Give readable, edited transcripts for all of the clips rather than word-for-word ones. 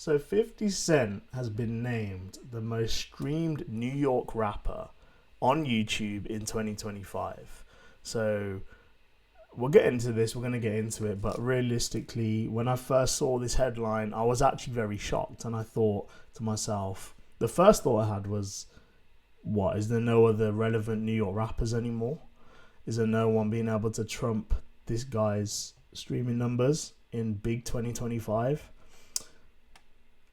So 50 Cent has been named the most streamed New York rapper on YouTube in 2025. So we'll get into this, we're going to get into it, but realistically, when I first saw this headline, I was actually very shocked, and I thought to myself, the first thought I had was, what, is there no other relevant New York rappers anymore? Is there no one being able to trump this guy's streaming numbers in big 2025?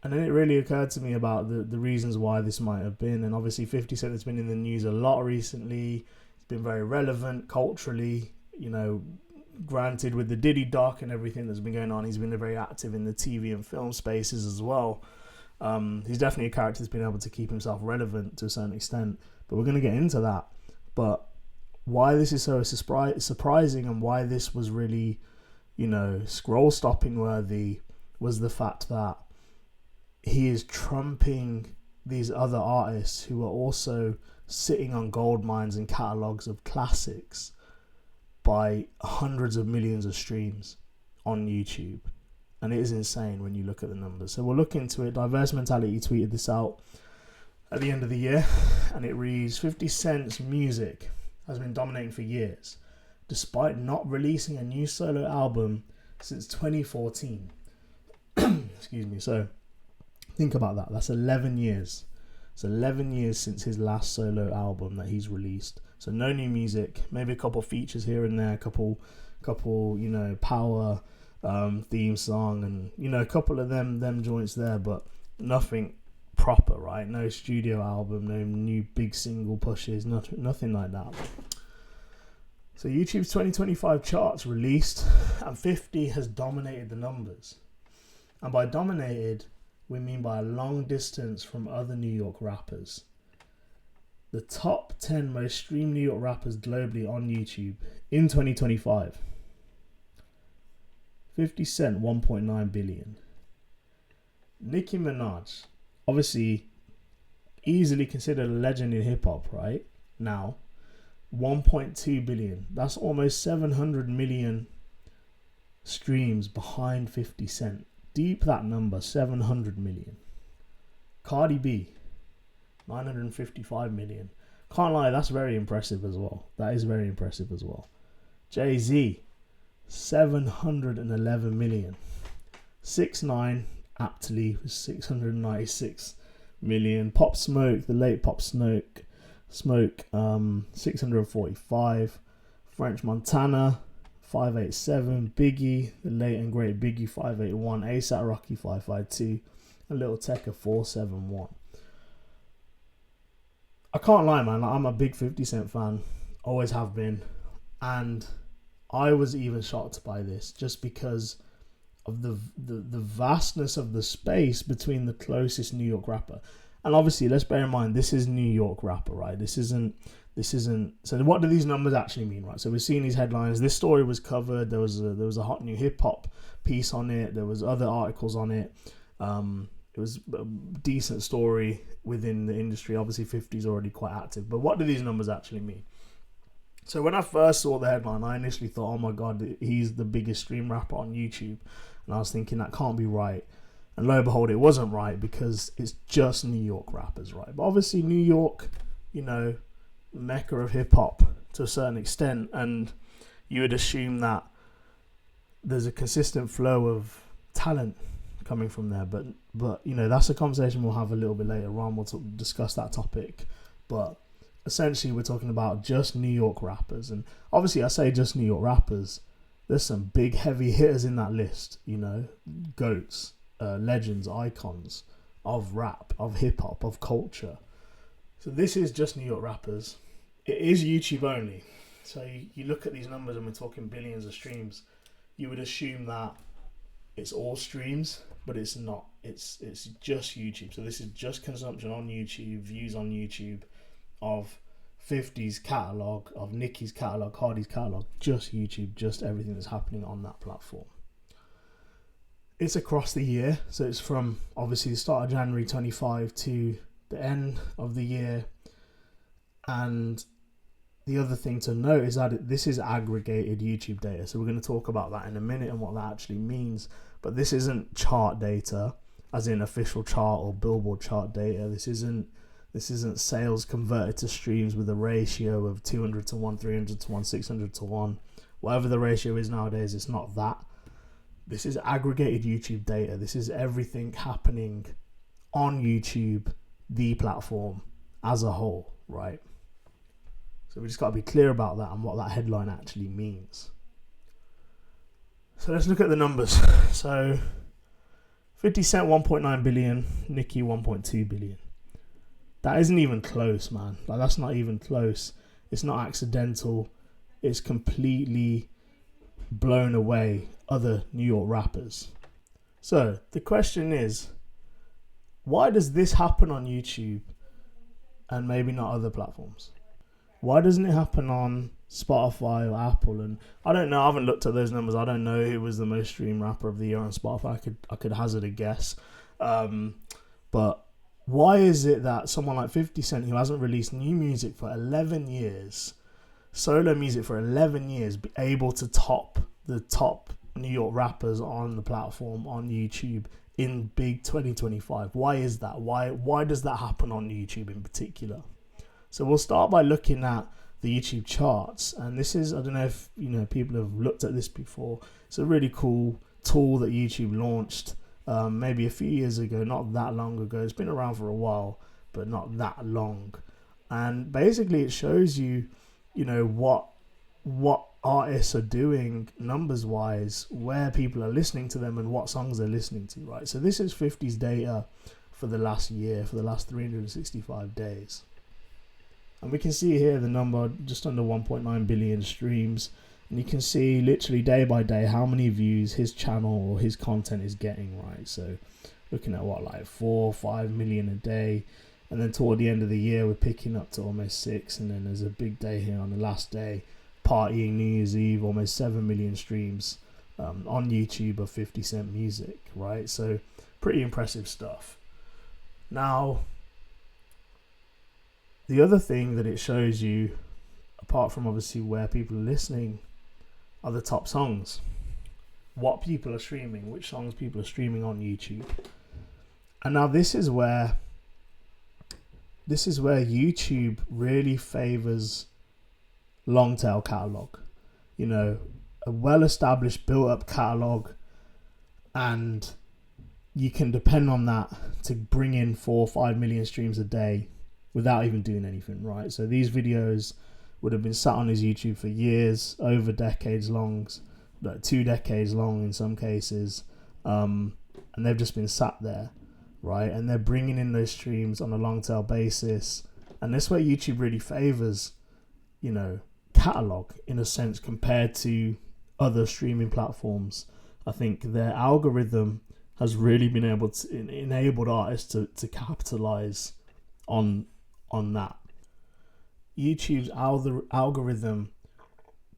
And then it really occurred to me about the reasons why this might have been. And obviously 50 Cent has been in the news a lot recently. It's been very relevant culturally, you know, granted with the Diddy doc and everything that's been going on. He's been very active in the TV and film spaces as well. He's definitely a character that's been able to keep himself relevant to a certain extent. But we're going to get into that. But why this is so surprising and why this was really, you know, scroll-stopping worthy was the fact that he is trumping these other artists who are also sitting on gold mines and catalogs of classics by hundreds of millions of streams on YouTube. And it is insane when you look at the numbers. So we'll look into it. Diverse Mentality tweeted this out at the end of the year, and it reads, 50 Cent's music has been dominating for years, despite not releasing a new solo album since 2014. Excuse me. So think about that. That's 11 years. It's 11 years since his last solo album that he's released. So no new music, maybe a couple features here and there, a couple, you know, power theme song, and, you know, a couple of them joints there, but nothing proper, right? No studio album, no new big single pushes, nothing like that. So YouTube's 2025 charts released, and 50 has dominated the numbers. And by dominated, we mean by a long distance from other New York rappers. The top 10 most streamed New York rappers globally on YouTube in 2025. 50 Cent, 1.9 billion. Nicki Minaj, obviously easily considered a legend in hip-hop right now, 1.2 billion. That's almost 700 million streams behind 50 Cent. Deep that number, 700 million. Cardi B, 955 million. Can't lie, that's very impressive as well. That is very impressive as well. Jay-Z, 711 million. 6ix9ine, aptly, with 696 million. Pop Smoke, the late Pop Smoke, 645. French Montana, 587. Biggie, the late and great Biggie, 581. ASAP Rocky, 552. And Lil Tecca, 471. I can't lie, man. I'm a big 50 Cent fan. Always have been. And I was even shocked by this just because of the vastness of the space between the closest New York rapper. And obviously, let's bear in mind, this is New York rapper, right? This isn't. So what do these numbers actually mean, right? So we're seeing these headlines. This story was covered. There was a hot new hip hop piece on it. There was other articles on it. It was a decent story within the industry. Obviously, 50 is already quite active. But what do these numbers actually mean? So when I first saw the headline, I initially thought, oh my God, he's the biggest stream rapper on YouTube. And I was thinking that can't be right. And lo and behold, it wasn't right because it's just New York rappers, right? But obviously New York, you know, mecca of hip hop to a certain extent. And you would assume that there's a consistent flow of talent coming from there. But you know, that's a conversation we'll have a little bit later on. We'll discuss that topic. But essentially, we're talking about just New York rappers. And obviously, I say just New York rappers. There's some big heavy hitters in that list, you know, goats, legends, icons of rap, of hip hop, of culture. So this is just New York rappers. It is YouTube only. So you look at these numbers and we're talking billions of streams. You would assume that it's all streams, but it's not. It's just YouTube. So this is just consumption on YouTube, views on YouTube of 50's catalogue, of Nicki's catalogue, Cardi's catalogue, just YouTube, just everything that's happening on that platform. It's across the year, so it's from obviously the start of January 25 to the end of the year. And the other thing to note is that this is aggregated YouTube data, so we're going to talk about that in a minute and what that actually means. But this isn't chart data. as in official chart or Billboard chart data. This isn't sales converted to streams with a ratio of 200 to 1, 300 to 1, 600 to 1. Whatever the ratio is nowadays, it's not that. This is aggregated YouTube data. This is everything happening on YouTube, the platform as a whole, right? So we just got to be clear about that and what that headline actually means. So let's look at the numbers. So 50 Cent 1.9 billion, Nicki 1.2 billion. That isn't even close, man. Like, that's not even close. It's not accidental. It's completely blown away other New York rappers. So the question is, why does this happen on YouTube and maybe not other platforms? Why doesn't it happen on Spotify or Apple? And I don't know. I haven't looked at those numbers. I don't know who was the most streamed rapper of the year on Spotify. I could hazard a guess. But why is it that someone like 50 Cent, who hasn't released new music for 11 years, solo music for 11 years, be able to top the top New York rappers on the platform on YouTube in big 2025? Why is that? Why does that happen on YouTube in particular? So we'll start by looking at the YouTube charts, and this is, I don't know if people have looked at this before. It's a really cool tool that YouTube launched maybe a few years ago, not that long ago. It's been around for a while, but not that long. And basically it shows you, what artists are doing numbers wise, where people are listening to them and what songs they're listening to, right? So this is 50's data for the last year, for the last 365 days. And we can see here the number, just under 1.9 billion streams. And you can see literally day by day how many views his channel or his content is getting, right? So looking at like 4 or 5 million a day. And then toward the end of the year, we're picking up to almost 6. And then there's a big day here on the last day, partying New Year's Eve, almost 7 million streams on YouTube of 50 Cent music, right? So pretty impressive stuff. Now, the other thing that it shows you, apart from obviously where people are listening, are the top songs. What people are streaming, which songs people are streaming on YouTube. And now this is where YouTube really favors long tail catalog. A well-established, built-up catalog, and you can depend on that to bring in 4 or 5 million streams a day without even doing anything, right? So these videos would have been sat on his YouTube for years, over decades long, like 2 decades long in some cases, and they've just been sat there, right? And they're bringing in those streams on a long tail basis, and that's where YouTube really favors, catalog in a sense compared to other streaming platforms. I think their algorithm has really been able to enabled artists to capitalize on that. YouTube's algorithm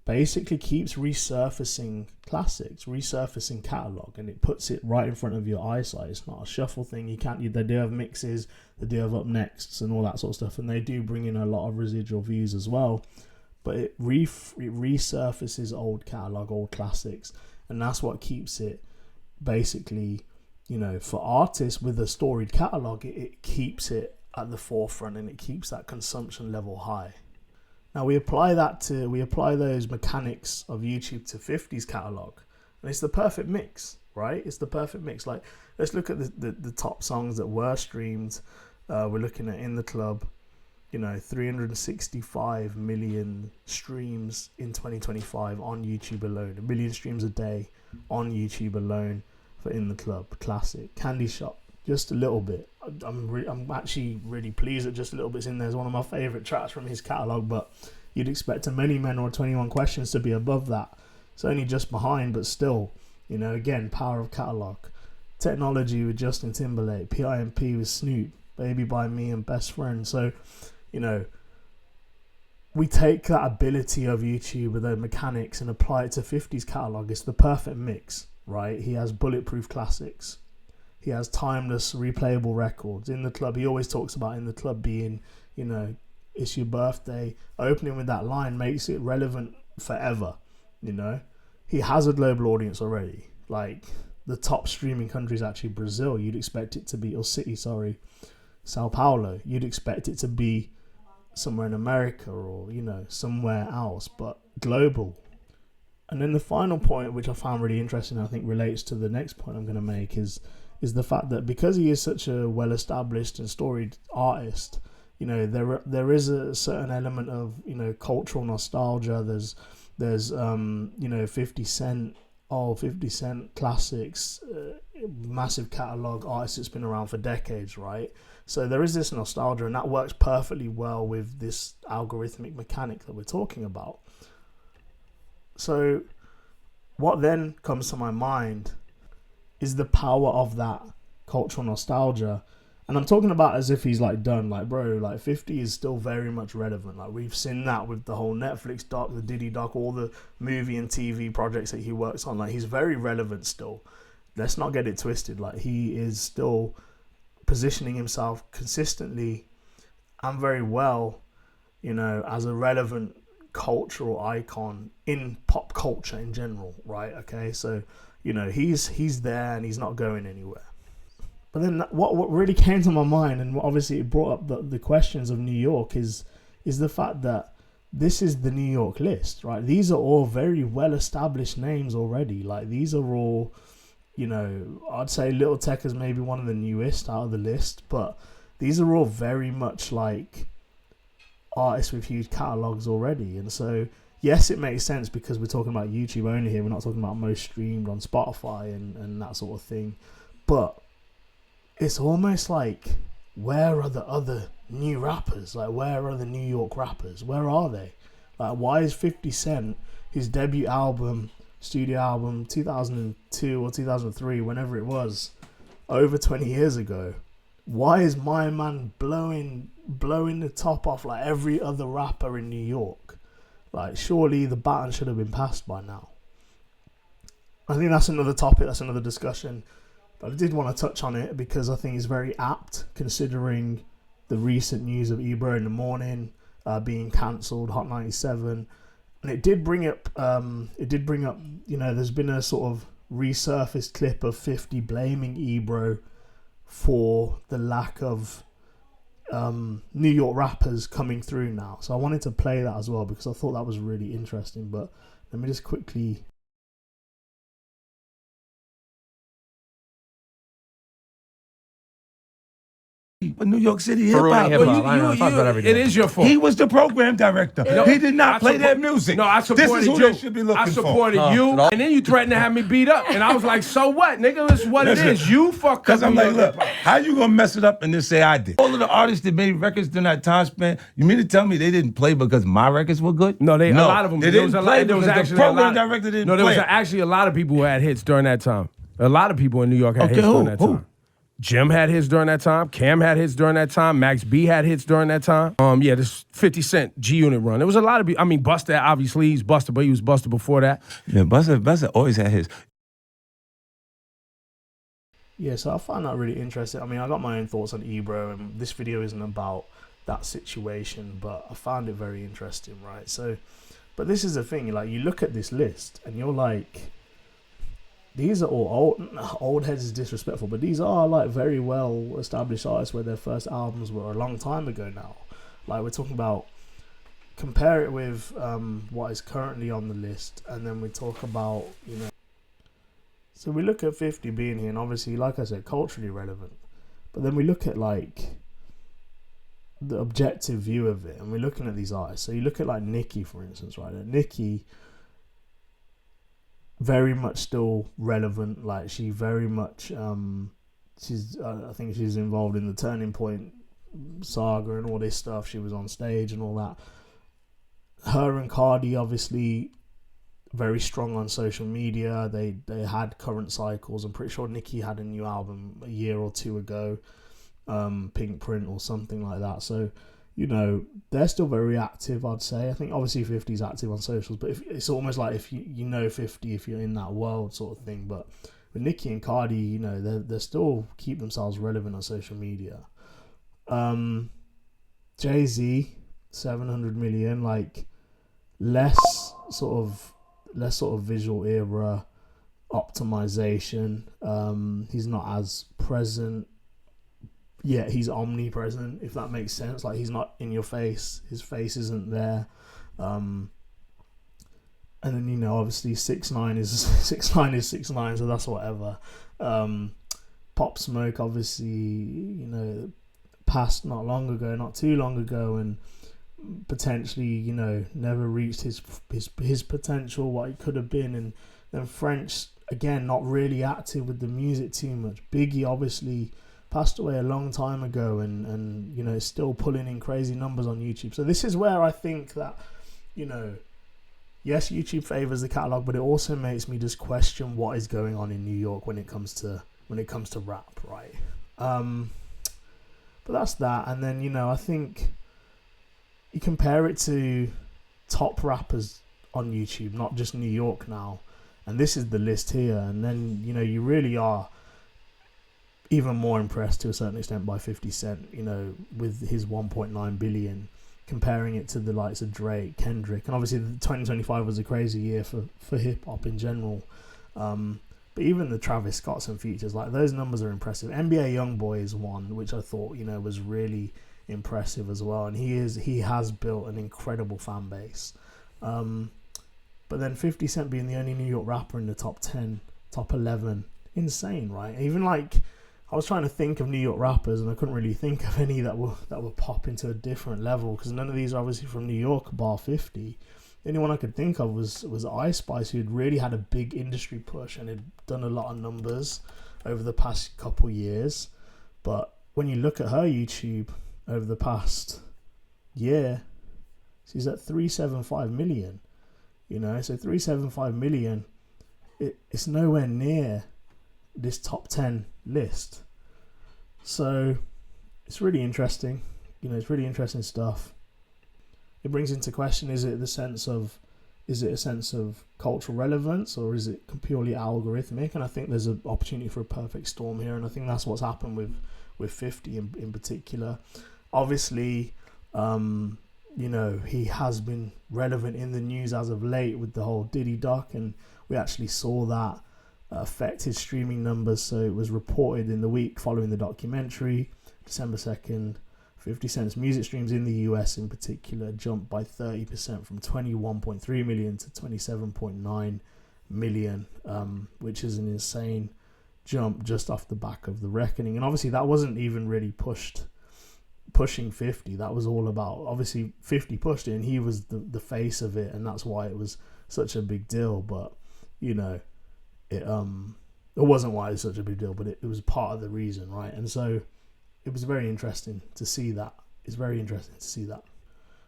basically keeps resurfacing classics, resurfacing catalog, and it puts it right in front of your eyesight. It's not a shuffle thing. They do have mixes, they do have up nexts and all that sort of stuff, and they do bring in a lot of residual views as well. But it resurfaces old catalog, old classics, and that's what keeps it basically, for artists with a storied catalog, it keeps it at the forefront and it keeps that consumption level high. Now we apply those mechanics of YouTube to 50's catalog, and it's the perfect mix, right? It's the perfect mix. Like, let's look at the top songs that were streamed. We're looking at In the Club, 365 million streams in 2025 on YouTube alone. 1 million streams a day on YouTube alone for In the Club. Classic. Candy Shop, just a little bit. I'm actually really pleased that just a little bit's in there. It's one of my favourite tracks from his catalogue, but you'd expect a Many Men or 21 Questions to be above that. It's only just behind, but still, again, power of catalogue. Technology with Justin Timberlake, PIMP with Snoop, Baby by Me and Best Friend. So, we take that ability of YouTube with those mechanics and apply it to 50's catalogue. It's the perfect mix, right? He has bulletproof classics. He has timeless, replayable records. In the Club, he always talks about In the Club being, it's your birthday. Opening with that line makes it relevant forever, He has a global audience already. Like, the top streaming country is actually Brazil. You'd expect it to be, or city, sorry, Sao Paulo. You'd expect it to be somewhere in America or, you know, somewhere else, but global. And then the final point, which I found really interesting, I think relates to the next point I'm going to make, is the fact that because he is such a well-established and storied artist, you know, there is a certain element of, you know, cultural nostalgia. There's you know, 50 Cent classics, massive catalogue, artist that's been around for decades, right? So there is this nostalgia, and that works perfectly well with this algorithmic mechanic that we're talking about. So what then comes to my mind is the power of that cultural nostalgia. And I'm talking about as if he's like done, like, bro, like 50 is still very much relevant. Like, we've seen that with the whole Netflix doc, the Diddy doc, all the movie and TV projects that he works on. Like, he's very relevant still. Let's not get it twisted. Like, he is still positioning himself consistently and very well, you know, as a relevant cultural icon in pop culture in general, right? Okay, so, you know, he's there and he's not going anywhere. But then what really came to my mind, and obviously it brought up the questions of New York, is the fact that this is the New York list, right? These are all very well-established names already. Like, these are all, you know, I'd say Lil Tecca is maybe one of the newest out of the list, but these are all very much like artists with huge catalogs already. And so, yes, it makes sense because we're talking about YouTube only here. We're not talking about most streamed on Spotify and that sort of thing. But it's almost like, where are the other new rappers? Like, where are the New York rappers? Where are they? Like, why is 50 Cent, his debut album, studio album, 2002 or 2003, whenever it was, over 20 years ago, why is my man blowing the top off like every other rapper in New York? Like, surely the baton should have been passed by now. I think that's another topic, that's another discussion. But I did want to touch on it because I think it's very apt, considering the recent news of Ebro in the Morning being cancelled, Hot 97, and it did bring up, you know, there's been a sort of resurfaced clip of 50 blaming Ebro for the lack of New York rappers coming through now. So I wanted to play that as well because I thought that was really interesting. But let me just quickly. But New York City hip-hop. It is your fault. He was the program director. He did not play their music. No, I supported this is who you. They should be looking I supported you, and then you threatened to have me beat up. And I was like, so what, nigga? This is what it is. You fuck up. Because I'm like, look, how you going to mess it up and then say I did? All of the artists that made records during that time span, you mean to tell me they didn't play because my records were good? No, a lot of them. They didn't play because the program director didn't play. No, there was actually a lot of people who had hits during that time. A lot of people in New York had hits during that time. Jim had hits during that time. Cam had hits during that time. Max B had hits during that time. Yeah, this 50 Cent G-Unit run. There was a lot of people. I mean, Busta, obviously, he's Busta, but he was Busta before that. Yeah, Busta always had his. Yeah, so I find that really interesting. I mean, I got my own thoughts on Ebro, and this video isn't about that situation, but I found it very interesting, right? So, but this is the thing, like, you look at this list, and you're like, these are all old heads is disrespectful, but these are like very well established artists where their first albums were a long time ago now. Like, we're talking about, compare it with what is currently on the list, and then we talk about, you know, so we look at 50 being here, and obviously, like I said, culturally relevant, but then we look at like the objective view of it, and we're looking at these artists. So you look at like Nicki, for instance, right? Nicki, very much still relevant. Like, she very much I think she's involved in the Turning Point saga and all this stuff. She was on stage and all that. Her and Cardi, obviously very strong on social media. They had current cycles. I'm pretty sure Nicki had a new album a year or two ago, Pink Print or something like that. So, you know, they're still very active, I'd say. I think obviously 50's active on socials, but it's almost like if you know 50 if you're in that world sort of thing. But with Nicki and Cardi, you know, they still keep themselves relevant on social media. Jay-Z, 700 million, like less sort of visual era. optimization. He's not as present, yet he's omnipresent, if that makes sense. Like, he's not in your face, his face isn't there. And then, you know, obviously 6ix9ine is 6ix9ine, so that's whatever. Pop Smoke, obviously, you know, passed not too long ago, and potentially, you know, never reached his potential, what he could have been. And then French, again, not really active with the music too much. Biggie obviously passed away a long time ago, and you know, is still pulling in crazy numbers on YouTube. So this is where I think that, you know, yes, YouTube favors the catalog, but it also makes me just question what is going on in New York when it comes to rap, right? But that's that. And then, you know, I think you compare it to top rappers on YouTube, not just New York now, and this is the list here. And then, you know, you really are even more impressed to a certain extent by 50 Cent, you know, with his 1.9 billion, comparing it to the likes of Drake, Kendrick, and obviously 2025 was a crazy year for hip hop in general. But even the Travis Scotts and features, like, those numbers are impressive. NBA YoungBoy is one which I thought, you know, was really impressive as well, and he has built an incredible fan base. But then 50 Cent being the only New York rapper in the top 10, top 11, insane, right? Even, like, I was trying to think of New York rappers, and I couldn't really think of any that were popping to a different level, because none of these are obviously from New York, bar 50. The only one I could think of was Ice Spice, who had really had a big industry push and had done a lot of numbers over the past couple years. But when you look at her YouTube over the past year, she's at 375 million. You know, so 375 million, it's nowhere near this top 10 list. So it's really interesting. You know, it's really interesting stuff. It brings into question, is it a sense of cultural relevance, or is it purely algorithmic? And I think there's an opportunity for a perfect storm here, and I think that's what's happened with 50 in particular. Obviously, you know, he has been relevant in the news as of late with the whole Diddy doc, and we actually saw that affect his streaming numbers. So it was reported in the week following the documentary, December 2nd, 50 Cent's music streams in the US in particular jumped by 30% from 21.3 million to 27.9 million, which is an insane jump just off the back of the reckoning. And obviously that wasn't even really pushing 50. That was all about, obviously 50 pushed it, and he was the face of it, and that's why it was such a big deal. But, you know, it wasn't why it was such a big deal, but it was part of the reason, right? And so it was very interesting to see that. It's very interesting to see that.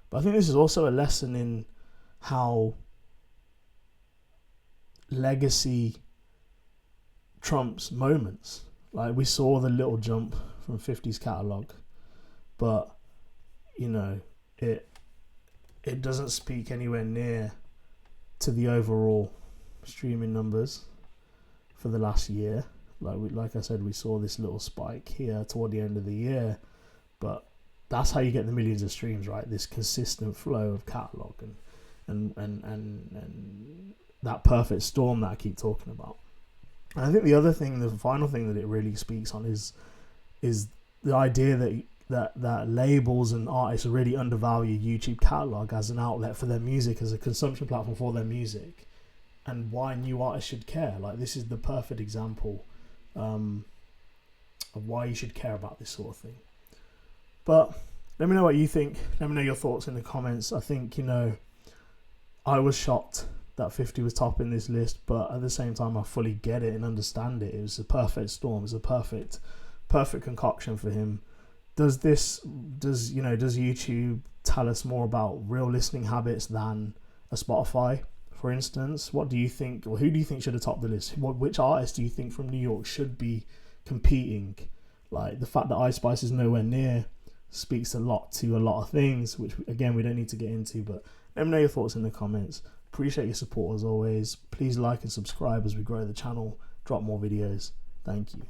But I think this is also a lesson in how legacy trumps moments. Like, we saw the little jump from 50's catalogue, but, you know, it doesn't speak anywhere near to the overall streaming numbers for the last year. Like I said, we saw this little spike here toward the end of the year, but that's how you get the millions of streams, right? This consistent flow of catalog and that perfect storm that I keep talking about. And I think the final thing that it really speaks on is the idea that labels and artists really undervalue YouTube catalog as an outlet for their music, as a consumption platform for their music, and why new artists should care. Like, this is the perfect example of why you should care about this sort of thing. But let me know what you think. Let me know your thoughts in the comments. I think, you know, I was shocked that 50 was top in this list, but at the same time I fully get it and understand it. It was a perfect storm. It was a perfect concoction for him. Does YouTube tell us more about real listening habits than a Spotify, for instance? What do you think, or who do you think should have topped the list? Which artist do you think from New York should be competing? Like, the fact that Ice Spice is nowhere near speaks a lot to a lot of things, which again we don't need to get into. But let me know your thoughts in the comments. Appreciate your support as always. Please like and subscribe as we grow the channel, drop more videos. Thank you.